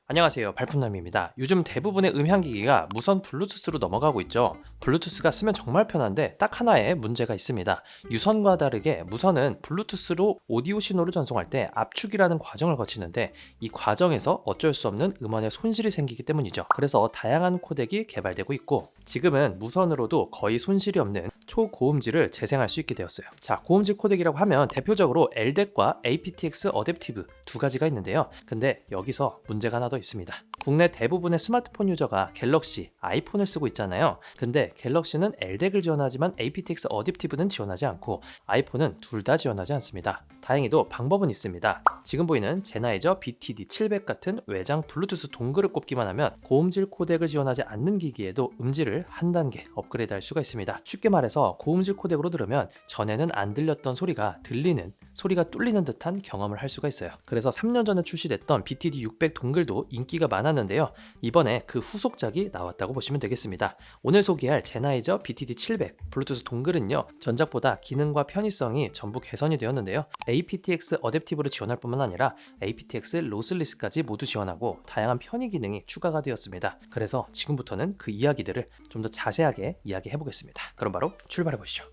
안녕하세요, 발품남입니다. 요즘 대부분의 음향기기가 무선 블루투스로 넘어가고 있죠. 블루투스가 쓰면 정말 편한데 딱 하나의 문제가 있습니다. 유선과 다르게 무선은 블루투스로 오디오 신호를 전송할 때 압축이라는 과정을 거치는데 이 과정에서 어쩔 수 없는 음원의 손실이 생기기 때문이죠. 그래서 다양한 코덱이 개발되고 있고 지금은 무선으로도 거의 손실이 없는 초고음질을 재생할 수 있게 되었어요. 자, 고음질 코덱이라고 하면 대표적으로 LDAC과 aptX 어댑티브 두 가지가 있는데요. 근데 여기서 문제가 하나 더 있습니다. 국내 대부분의 스마트폰 유저가 갤럭시, 아이폰을 쓰고 있잖아요. 근데 갤럭시는 LDAC을 지원하지만 aptX 어댑티브는 지원하지 않고 아이폰은 둘 다 지원하지 않습니다. 다행히도 방법은 있습니다. 지금 보이는 제나이저 BTD700 같은 외장 블루투스 동글을 꼽기만 하면 고음질 코덱을 지원하지 않는 기기에도 음질을 한 단계 업그레이드 할 수가 있습니다. 쉽게 말해서 고음질 코덱으로 들으면 전에는 안 들렸던 소리가 들리는, 소리가 뚫리는 듯한 경험을 할 수가 있어요. 그래서 3년 전에 출시됐던 BTD600 동글도 인기가 많았는데요. 이번에 그 후속작이 나왔다고 보시면 되겠습니다. 오늘 소개할 제나이저 BTD700 블루투스 동글은요, 전작보다 기능과 편의성이 전부 개선이 되었는데요. aptX 어댑티브를 지원할 뿐만 아니라 aptX 로슬리스까지 모두 지원하고 다양한 편의 기능이 추가가 되었습니다. 그래서 지금부터는 그 이야기들을 좀 더 자세하게 이야기해 보겠습니다. 그럼 바로 출발해 보시죠.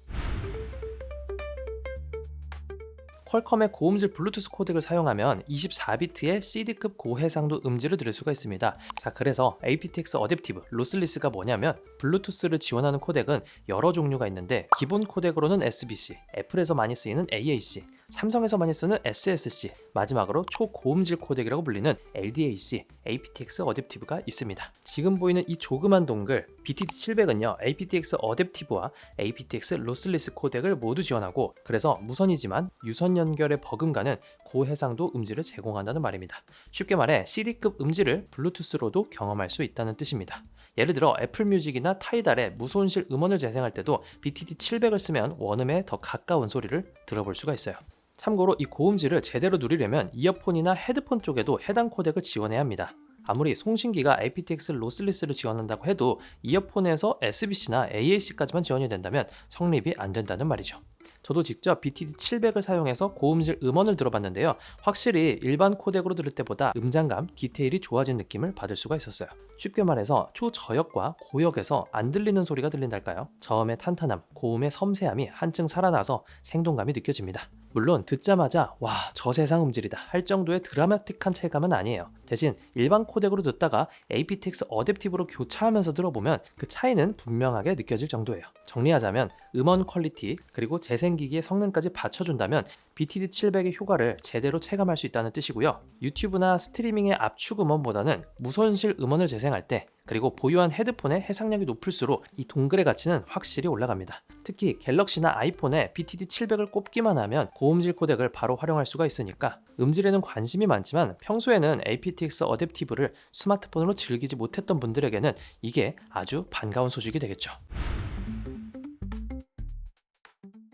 퀄컴의 고음질 블루투스 코덱을 사용하면 24비트의 CD급 고해상도 음질을 들을 수가 있습니다. 자, 그래서 aptX 어댑티브 로슬리스가 뭐냐면 블루투스를 지원하는 코덱은 여러 종류가 있는데 기본 코덱으로는 SBC, 애플에서 많이 쓰이는 AAC, 삼성에서 많이 쓰는 SSC, 마지막으로 초고음질 코덱이라고 불리는 LDAC, aptX 어댑티브가 있습니다. 지금 보이는 이 조그만 동글 BTD700은요 aptX 어댑티브와 aptX 로슬리스 코덱을 모두 지원하고 그래서 무선이지만 유선 연결에 버금가는 고해상도 음질을 제공한다는 말입니다. 쉽게 말해 CD급 음질을 블루투스로도 경험할 수 있다는 뜻입니다. 예를 들어 애플뮤직이나 타이달의 무손실 음원을 재생할 때도 BTD700을 쓰면 원음에 더 가까운 소리를 들어볼 수가 있어요. 참고로 이 고음질을 제대로 누리려면 이어폰이나 헤드폰 쪽에도 해당 코덱을 지원해야 합니다. 아무리 송신기가 aptX 로슬리스를 지원한다고 해도 이어폰에서 SBC나 AAC까지만 지원이 된다면 성립이 안 된다는 말이죠. 저도 직접 BTD700을 사용해서 고음질 음원을 들어봤는데요. 확실히 일반 코덱으로 들을 때보다 음장감, 디테일이 좋아진 느낌을 받을 수가 있었어요. 쉽게 말해서 초저역과 고역에서 안 들리는 소리가 들린달까요? 저음의 탄탄함, 고음의 섬세함이 한층 살아나서 생동감이 느껴집니다. 물론 듣자마자 와, 저 세상 음질이다 할 정도의 드라마틱한 체감은 아니에요. 대신 일반 코덱으로 듣다가 aptX 어댑티브로 교차하면서 들어보면 그 차이는 분명하게 느껴질 정도예요. 정리하자면 음원 퀄리티 그리고 재생기기의 성능까지 받쳐준다면 BTD700의 효과를 제대로 체감할 수 있다는 뜻이고요. 유튜브나 스트리밍의 압축 음원보다는 무손실 음원을 재생할 때 그리고 보유한 헤드폰의 해상력이 높을수록 이 동글의 가치는 확실히 올라갑니다. 특히 갤럭시나 아이폰에 BTD700을 꼽기만 하면 고음질 코덱을 바로 활용할 수가 있으니까 음질에는 관심이 많지만 평소에는 aptX 어댑티브를 스마트폰으로 즐기지 못했던 분들에게는 이게 아주 반가운 소식이 되겠죠.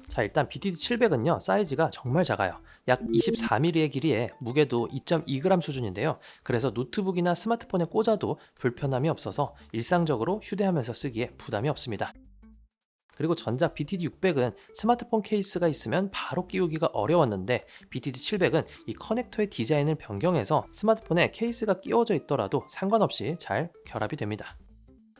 자, 일단 BTD700은요 사이즈가 정말 작아요. 약 24mm의 길이에 무게도 2.2g 수준인데요. 그래서 노트북이나 스마트폰에 꽂아도 불편함이 없어서 일상적으로 휴대하면서 쓰기에 부담이 없습니다. 그리고 전작 BTD600은 스마트폰 케이스가 있으면 바로 끼우기가 어려웠는데 BTD700은 이 커넥터의 디자인을 변경해서 스마트폰에 케이스가 끼워져 있더라도 상관없이 잘 결합이 됩니다.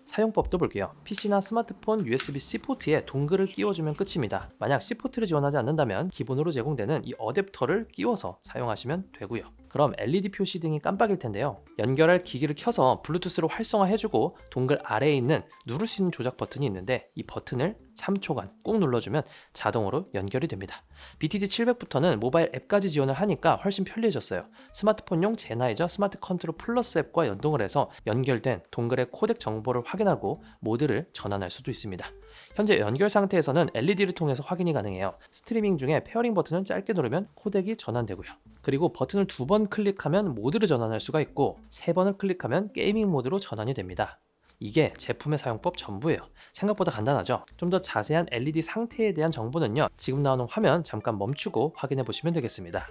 사용법도 볼게요. PC나 스마트폰 USB-C 포트에 동글을 끼워주면 끝입니다. 만약 C 포트를 지원하지 않는다면 기본으로 제공되는 이 어댑터를 끼워서 사용하시면 되고요. 그럼 LED 표시 등이 깜빡일 텐데요. 연결할 기기를 켜서 블루투스로 활성화해주고 동글 아래에 있는 누를 수 있는 조작 버튼이 있는데 이 버튼을 3초간 꾹 눌러주면 자동으로 연결이 됩니다. BTD700부터는 모바일 앱까지 지원을 하니까 훨씬 편리해졌어요. 스마트폰용 제나이저 스마트 컨트롤 플러스 앱과 연동을 해서 연결된 동글의 코덱 정보를 확인하고 모드를 전환할 수도 있습니다. 현재 연결 상태에서는 LED를 통해서 확인이 가능해요. 스트리밍 중에 페어링 버튼을 짧게 누르면 코덱이 전환되고요. 그리고 버튼을 2번 클릭하면 모드를 전환할 수가 있고 3번을 클릭하면 게이밍 모드로 전환이 됩니다. 이게 제품의 사용법 전부예요. 생각보다 간단하죠? 좀 더 자세한 LED 상태에 대한 정보는요, 지금 나오는 화면 잠깐 멈추고 확인해 보시면 되겠습니다.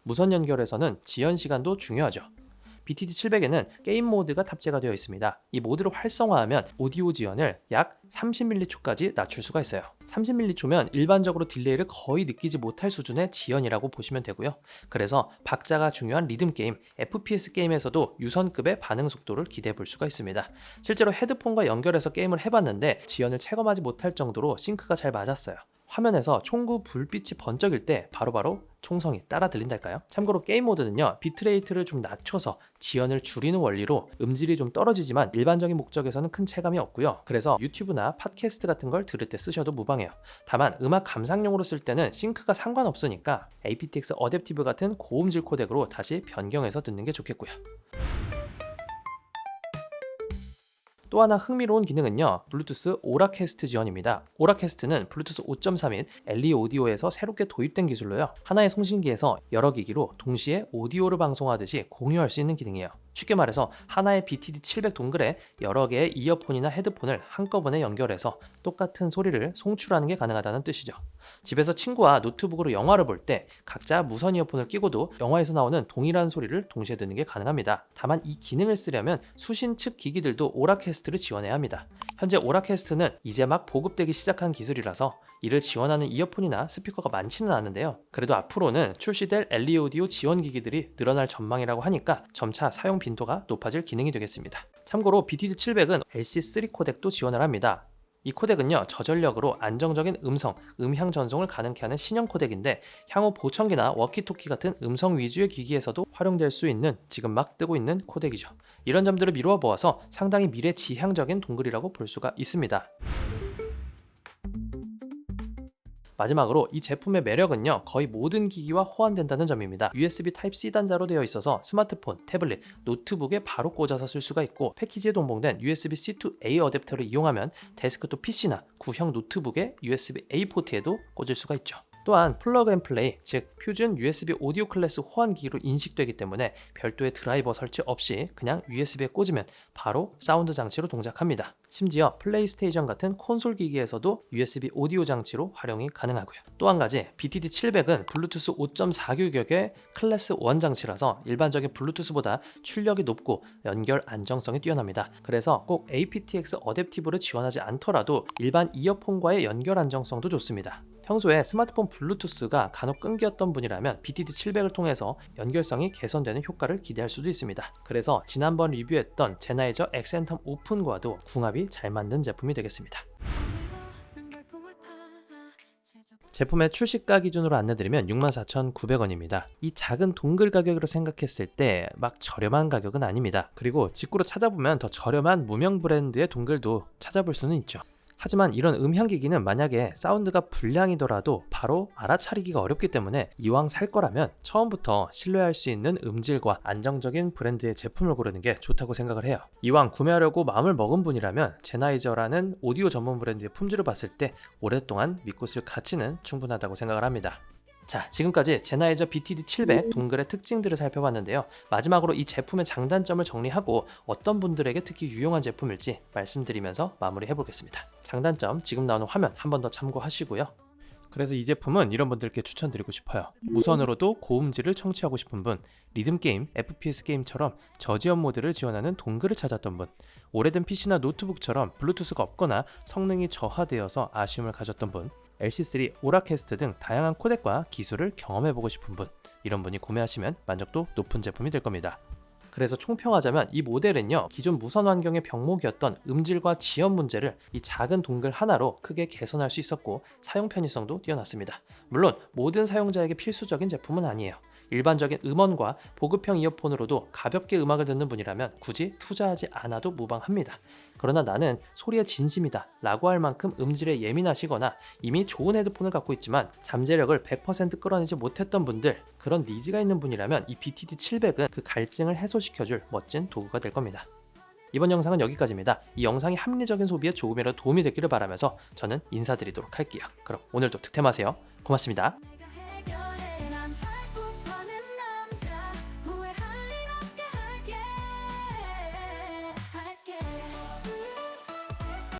무선 연결에서는 지연 시간도 중요하죠. BTD700에는 게임 모드가 탑재가 되어 있습니다. 이 모드를 활성화하면 오디오 지연을 약 30mH까지 낮출 수가 있어요. 30mH면 일반적으로 딜레이를 거의 느끼지 못할 수준의 지연이라고 보시면 되고요. 그래서 박자가 중요한 리듬 게임, FPS 게임에서도 유선급의 반응 속도를 기대해 볼 수가 있습니다. 실제로 헤드폰과 연결해서 게임을 해봤는데 지연을 체감하지 못할 정도로 싱크가 잘 맞았어요. 화면에서 총구 불빛이 번쩍일 때 바로바로 총성이 따라 들린달까요? 참고로 게임 모드는요, 비트레이트를 좀 낮춰서 지연을 줄이는 원리로 음질이 좀 떨어지지만 일반적인 목적에서는 큰 체감이 없고요. 그래서 유튜브나 팟캐스트 같은 걸 들을 때 쓰셔도 무방해요. 다만 음악 감상용으로 쓸 때는 싱크가 상관없으니까 aptX 어댑티브 같은 고음질 코덱으로 다시 변경해서 듣는 게 좋겠고요. 또 하나 흥미로운 기능은요, 블루투스 오라캐스트 지원입니다. 오라캐스트는 블루투스 5.3인 LE 오디오에서 새롭게 도입된 기술로요, 하나의 송신기에서 여러 기기로 동시에 오디오를 방송하듯이 공유할 수 있는 기능이에요. 쉽게 말해서 하나의 BTD700 동글에 여러 개의 이어폰이나 헤드폰을 한꺼번에 연결해서 똑같은 소리를 송출하는 게 가능하다는 뜻이죠. 집에서 친구와 노트북으로 영화를 볼 때 각자 무선 이어폰을 끼고도 영화에서 나오는 동일한 소리를 동시에 듣는 게 가능합니다. 다만 이 기능을 쓰려면 수신 측 기기들도 오라캐스트를 지원해야 합니다. 현재 오라캐스트는 이제 막 보급되기 시작한 기술이라서 이를 지원하는 이어폰이나 스피커가 많지는 않은데요. 그래도 앞으로는 출시될 LE 오디오 지원 기기들이 늘어날 전망이라고 하니까 점차 사용 빈도가 높아질 기능이 되겠습니다. 참고로 BTD700은 LC3 코덱도 지원을 합니다. 이 코덱은요, 저전력으로 안정적인 음향 전송을 가능케 하는 신형 코덱인데 향후 보청기나 워키토키 같은 음성 위주의 기기에서도 활용될 수 있는 지금 막 뜨고 있는 코덱이죠. 이런 점들을 미루어 보아서 상당히 미래지향적인 동글이라고 볼 수가 있습니다. 마지막으로 이 제품의 매력은요, 거의 모든 기기와 호환된다는 점입니다. USB Type-C 단자로 되어 있어서 스마트폰, 태블릿, 노트북에 바로 꽂아서 쓸 수가 있고, 패키지에 동봉된 USB-C to A 어댑터를 이용하면 데스크톱 PC나 구형 노트북의 USB-A 포트에도 꽂을 수가 있죠. 또한 플러그 앤 플레이, 즉 표준 USB 오디오 클래스 호환 기기로 인식되기 때문에 별도의 드라이버 설치 없이 그냥 USB에 꽂으면 바로 사운드 장치로 동작합니다. 심지어 플레이스테이션 같은 콘솔 기기에서도 USB 오디오 장치로 활용이 가능하고요. 또 한 가지, BTD700은 블루투스 5.4 규격의 클래스 1 장치라서 일반적인 블루투스보다 출력이 높고 연결 안정성이 뛰어납니다. 그래서 꼭 aptX 어댑티브를 지원하지 않더라도 일반 이어폰과의 연결 안정성도 좋습니다. 평소에 스마트폰 블루투스가 간혹 끊겼던 분이라면 BTD700을 통해서 연결성이 개선되는 효과를 기대할 수도 있습니다. 그래서 지난번 리뷰했던 제나이저 엑센텀 오픈과도 궁합이 잘 맞는 제품이 되겠습니다. 제품의 출시가 기준으로 안내드리면 64,900원입니다. 이 작은 동글 가격으로 생각했을 때 막 저렴한 가격은 아닙니다. 그리고 직구로 찾아보면 더 저렴한 무명 브랜드의 동글도 찾아볼 수는 있죠. 하지만 이런 음향기기는 만약에 사운드가 불량이더라도 바로 알아차리기가 어렵기 때문에 이왕 살 거라면 처음부터 신뢰할 수 있는 음질과 안정적인 브랜드의 제품을 고르는 게 좋다고 생각을 해요. 이왕 구매하려고 마음을 먹은 분이라면 제나이저라는 오디오 전문 브랜드의 품질을 봤을 때 오랫동안 믿고 쓸 가치는 충분하다고 생각을 합니다. 자, 지금까지 제나이저 BTD700 동글의 특징들을 살펴봤는데요. 마지막으로 이 제품의 장단점을 정리하고 어떤 분들에게 특히 유용한 제품일지 말씀드리면서 마무리해 보겠습니다. 장단점, 지금 나오는 화면 한 번 더 참고하시고요. 그래서 이 제품은 이런 분들께 추천드리고 싶어요. 무선으로도 고음질을 청취하고 싶은 분, 리듬게임, FPS 게임처럼 저지연 모드를 지원하는 동글을 찾았던 분, 오래된 PC나 노트북처럼 블루투스가 없거나 성능이 저하되어서 아쉬움을 가졌던 분, LC3, 오라캐스트 등 다양한 코덱과 기술을 경험해보고 싶은 분, 이런 분이 구매하시면 만족도 높은 제품이 될 겁니다. 그래서 총평하자면 이 모델은요, 기존 무선 환경의 병목이었던 음질과 지연 문제를 이 작은 동글 하나로 크게 개선할 수 있었고 사용 편의성도 뛰어났습니다. 물론 모든 사용자에게 필수적인 제품은 아니에요. 일반적인 음원과 보급형 이어폰으로도 가볍게 음악을 듣는 분이라면 굳이 투자하지 않아도 무방합니다. 그러나 나는 소리에 진심이다 라고 할 만큼 음질에 예민하시거나 이미 좋은 헤드폰을 갖고 있지만 잠재력을 100% 끌어내지 못했던 분들, 그런 니즈가 있는 분이라면 이 BTD700은 그 갈증을 해소시켜줄 멋진 도구가 될 겁니다. 이번 영상은 여기까지입니다. 이 영상이 합리적인 소비에 조금이라도 도움이 됐기를 바라면서 저는 인사드리도록 할게요. 그럼 오늘도 득템하세요. 고맙습니다.